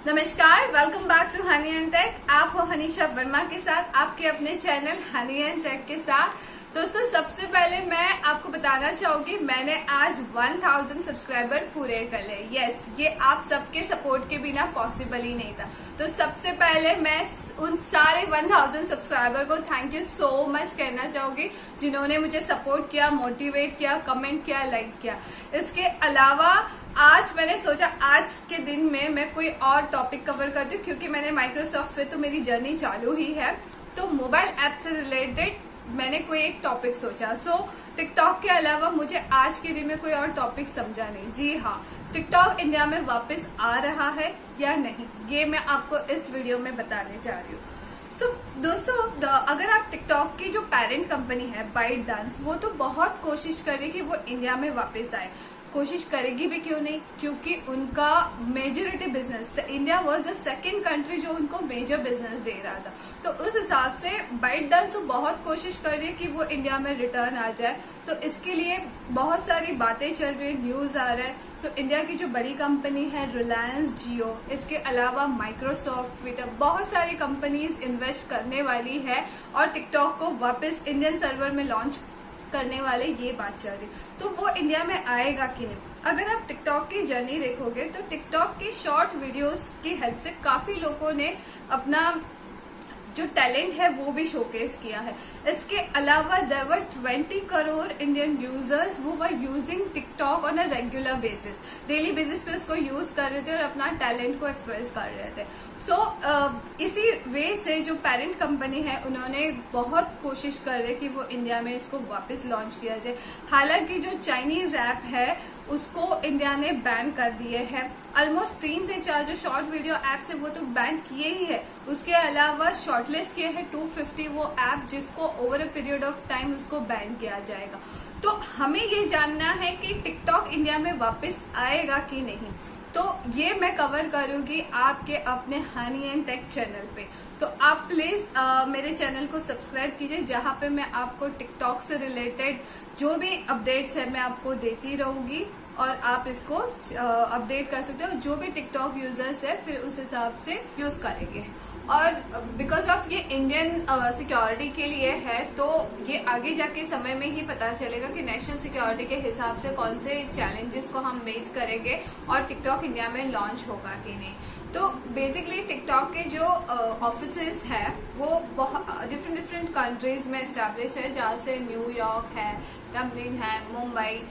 नमस्कार, welcome back to Honey and Tech. आप हो हनीशा वर्मा के साथ आपके अपने चैनल हनी एंड टेक के साथ। दोस्तों, सबसे पहले मैं आपको बताना चाहूंगी मैंने आज 1000 सब्सक्राइबर पूरे कर लिए। यस, ये आप सबके सपोर्ट के बिना पॉसिबल ही नहीं था। तो सबसे पहले मैं उन सारे 1000 सब्सक्राइबर को थैंक यू सो मच कहना चाहूंगी जिन्होंने मुझे सपोर्ट किया, मोटिवेट किया, कमेंट किया, लाइक किया। इसके अलावा आज मैंने सोचा आज के दिन में मैं कोई और टॉपिक कवर करती हूँ, क्योंकि मैंने माइक्रोसॉफ्ट पे तो मेरी जर्नी चालू ही है, तो मोबाइल ऐप से रिलेटेड मैंने कोई एक टॉपिक सोचा। सो टिकटॉक के अलावा मुझे आज के दिन में कोई और टॉपिक समझा नहीं। जी हाँ, टिकटॉक इंडिया में वापस आ रहा है या नहीं, ये मैं आपको इस वीडियो में बताने जा रही हूँ। दोस्तों, अगर आप टिकटॉक की जो पेरेंट कंपनी है बाइट डांस, वो तो बहुत कोशिश कर रही है कि वो इंडिया में वापस आए। कोशिश करेगी भी क्यों नहीं, क्योंकि उनका majority business, India was the second country जो उनको मेजर बिजनेस दे रहा था। तो उस हिसाब से बाइट डांस तो बहुत कोशिश कर रही है कि वो इंडिया में रिटर्न आ जाए। तो इसके लिए बहुत सारी बातें चल रही है, न्यूज आ रहा है। सो इंडिया की जो बड़ी कंपनी है रिलायंस जियो, इसके अलावा माइक्रोसॉफ्ट, ट्विटर, बहुत सारी कंपनीज इन्वेस्ट करने वाली है और टिकटॉक को वापस इंडियन सर्वर में लॉन्च करने वाले, ये बात चल रही। तो वो इंडिया में आएगा कि नहीं। अगर आप टिकटॉक की जर्नी देखोगे तो टिकटॉक की शॉर्ट वीडियोस की हेल्प से काफी लोगों ने अपना जो टैलेंट है वो भी शोकेस किया है। इसके अलावा there were 20 crore Indian users वो were using TikTok on a regular basis, daily basis पे उसको यूज कर रहे थे और अपना टैलेंट को एक्सप्रेस कर रहे थे। सो इसी वे से जो पेरेंट कंपनी है उन्होंने बहुत कोशिश कर रहे कि वो इंडिया में इसको वापस लॉन्च किया जाए। हालांकि जो चाइनीज ऐप है उसको इंडिया ने बैन कर दिए है। ऑलमोस्ट 3 से 4 जो शॉर्ट वीडियो एप्स है वो तो बैन किए ही है। उसके अलावा शॉर्टलिस्ट किए हैं 250 वो ऐप जिसको over a period of time उसको बैन किया जाएगा। तो हमें ये जानना है कि टिकटॉक इंडिया में वापस आएगा कि नहीं। तो ये मैं कवर करूंगी आपके अपने हनी एंड टेक चैनल पे। तो आप प्लीज मेरे चैनल को सब्सक्राइब कीजिए, जहां पे मैं आपको टिकटॉक से रिलेटेड जो भी अपडेट्स है मैं आपको देती रहूंगी और आप इसको अपडेट कर सकते हो। जो भी टिकटॉक यूजर्स है फिर उस हिसाब से यूज करेंगे। और बिकॉज ऑफ ये इंडियन सिक्योरिटी के लिए है, तो ये आगे जाके समय में ही पता चलेगा कि नेशनल सिक्योरिटी के हिसाब से कौन से चैलेंजेस को हम मेट करेंगे और टिकटॉक इंडिया में लॉन्च होगा कि नहीं। तो बेसिकली टिकटॉक के जो ऑफिसेस है वो बहुत डिफरेंट कंट्रीज में एस्टैब्लिश है, जहाँ से न्यूयॉर्क है, डब्लिन है, मुंबई,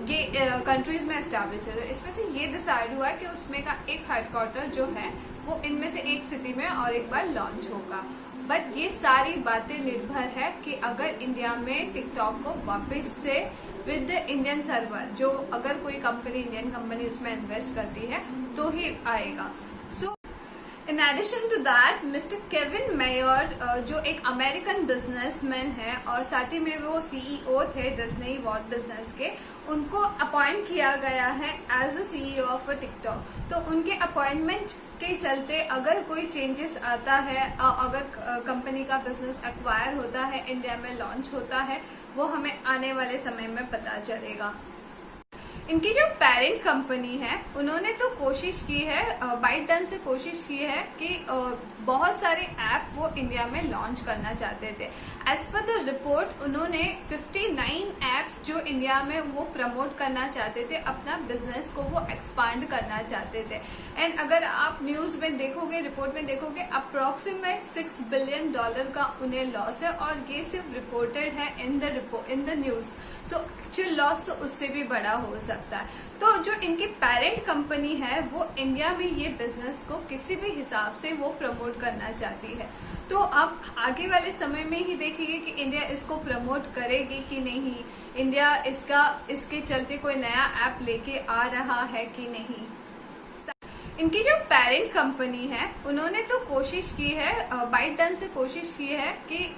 ये कंट्रीज में एस्टैब्लिश है। तो इसमें से ये डिसाइड हुआ है कि उसमें का एक हेडक्वार्टर जो है वो इनमें से एक सिटी में और एक बार लॉन्च होगा। बट ये सारी बातें निर्भर है कि अगर इंडिया में टिकटॉक को वापस से विद इंडियन सर्वर, जो अगर कोई कंपनी इंडियन कंपनी उसमें इन्वेस्ट करती है तो ही आएगा। So in addition to that, mister Kevin Mayer जो एक अमेरिकन बिजनेसमैन है और साथ ही में वो सीईओ थे डिज्नी वॉल्ट बिजनेस के, उनको अपॉइंट किया गया है as a CEO of TikTok. तो उनके अपॉइंटमेंट के चलते अगर कोई चेंजेस आता है, अगर कंपनी का बिजनेस एक्वायर होता है, इंडिया में लॉन्च होता है, वो हमें आने वाले समय में पता चलेगा। इनकी जो पेरेंट कंपनी है उन्होंने तो कोशिश की है, बाइट डांस से कोशिश की है कि बहुत सारे ऐप वो इंडिया में लॉन्च करना चाहते थे। एज पर द रिपोर्ट उन्होंने 59 ऐप्स जो इंडिया में वो प्रमोट करना चाहते थे, अपना बिजनेस को वो एक्सपांड करना चाहते थे। एंड अगर आप न्यूज में देखोगे, रिपोर्ट में देखोगे, अप्रोक्सीमेट $6 बिलियन का उन्हें लॉस है और ये सिर्फ रिपोर्टेड है in the news. So actual loss तो उससे भी बड़ा हो सकता है। तो जो इनकी पेरेंट कंपनी है वो इंडिया में ये बिजनेस को किसी भी हिसाब से वो प्रमोट करना चाहती है। तो आप आगे वाले समय में ही देखेंगे कि इंडिया इसको प्रमोट करेगी कि नहीं, इंडिया इसके चलते कोई नया ऐप लेके आ रहा है कि नहीं। इनकी जो पेरेंट कंपनी है उन्होंने तो कोशिश की है, बाइट डांस से कोशिश की है कि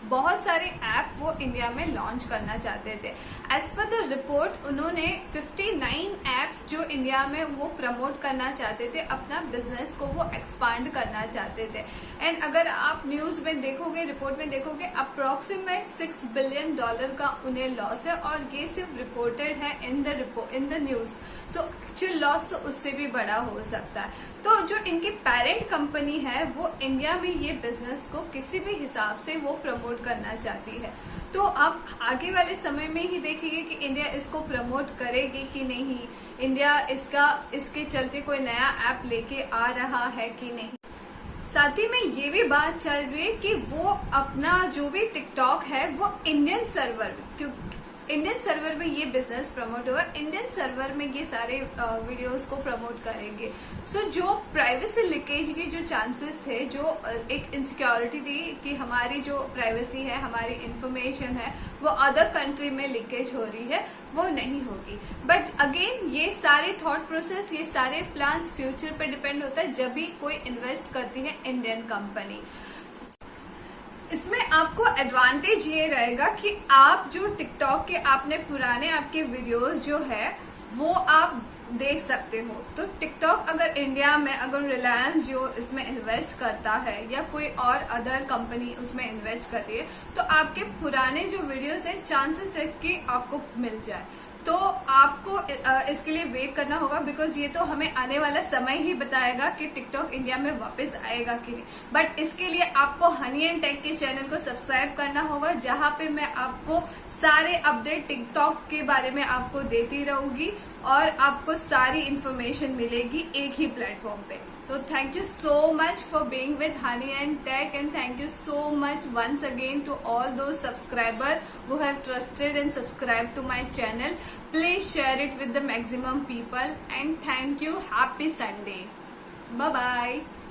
बहुत सारे ऐप वो इंडिया में लॉन्च करना चाहते थे। एज पर द रिपोर्ट उन्होंने 59 ऐप्स जो इंडिया में वो प्रमोट करना चाहते थे, अपना बिजनेस को वो एक्सपांड करना चाहते थे। एंड अगर आप न्यूज में देखोगे, रिपोर्ट में देखोगे, अप्रोक्सीमेट $6 बिलियन का उन्हें लॉस है और ये सिर्फ रिपोर्टेड है in the news. So actual loss तो उससे भी बड़ा हो सकता है। सकता है। तो जो इनकी पेरेंट कंपनी है वो इंडिया में ये बिजनेस को किसी भी हिसाब से वो प्रमोट करना चाहती है। तो आप आगे वाले समय में ही देखेंगे कि इंडिया इसको प्रमोट करेगी कि नहीं, इंडिया इसके चलते कोई नया ऐप लेके आ रहा है कि नहीं। साथ ही में ये भी बात चल रही है कि वो अपना जो भी टिकटॉक है वो इंडियन सर्वर में ये बिजनेस प्रमोट होगा, इंडियन सर्वर में ये सारे वीडियोस को प्रमोट करेंगे। सो जो प्राइवेसी लीकेज के जो चांसेस थे, जो एक इनसिक्योरिटी थी कि हमारी जो प्राइवेसी है, हमारी इंफॉर्मेशन है वो अदर कंट्री में लीकेज हो रही है, वो नहीं होगी। बट अगेन ये सारे थॉट प्रोसेस, ये सारे प्लान्स फ्यूचर पे डिपेंड होता है जब भी कोई इन्वेस्ट करती है इंडियन कंपनी। इसमें आपको एडवांटेज ये रहेगा कि आप जो टिकटॉक के आपने पुराने आपके वीडियोस जो है वो आप देख सकते हो। तो टिकटॉक अगर इंडिया में अगर रिलायंस जो इसमें इन्वेस्ट करता है या कोई और अदर कंपनी उसमें इन्वेस्ट करती है तो आपके पुराने जो वीडियोस है चांसेस है कि आपको मिल जाए। तो आपको इसके लिए वेट करना होगा, बिकॉज ये तो हमें आने वाला समय ही बताएगा कि टिकटॉक इंडिया में वापस आएगा कि नहीं। बट इसके लिए आपको हनी एंड टेक के चैनल को सब्सक्राइब करना होगा, जहां पे मैं आपको सारे अपडेट टिकटॉक के बारे में आपको देती रहूंगी और आपको सारी इंफॉर्मेशन मिलेगी एक ही प्लेटफॉर्म पे। तो thank you so much for being with Honey and Tech, and thank you so much once again to all those subscribers who have trusted and subscribed to my channel. Please share it with the maximum people, and thank you. Happy Sunday. Bye bye.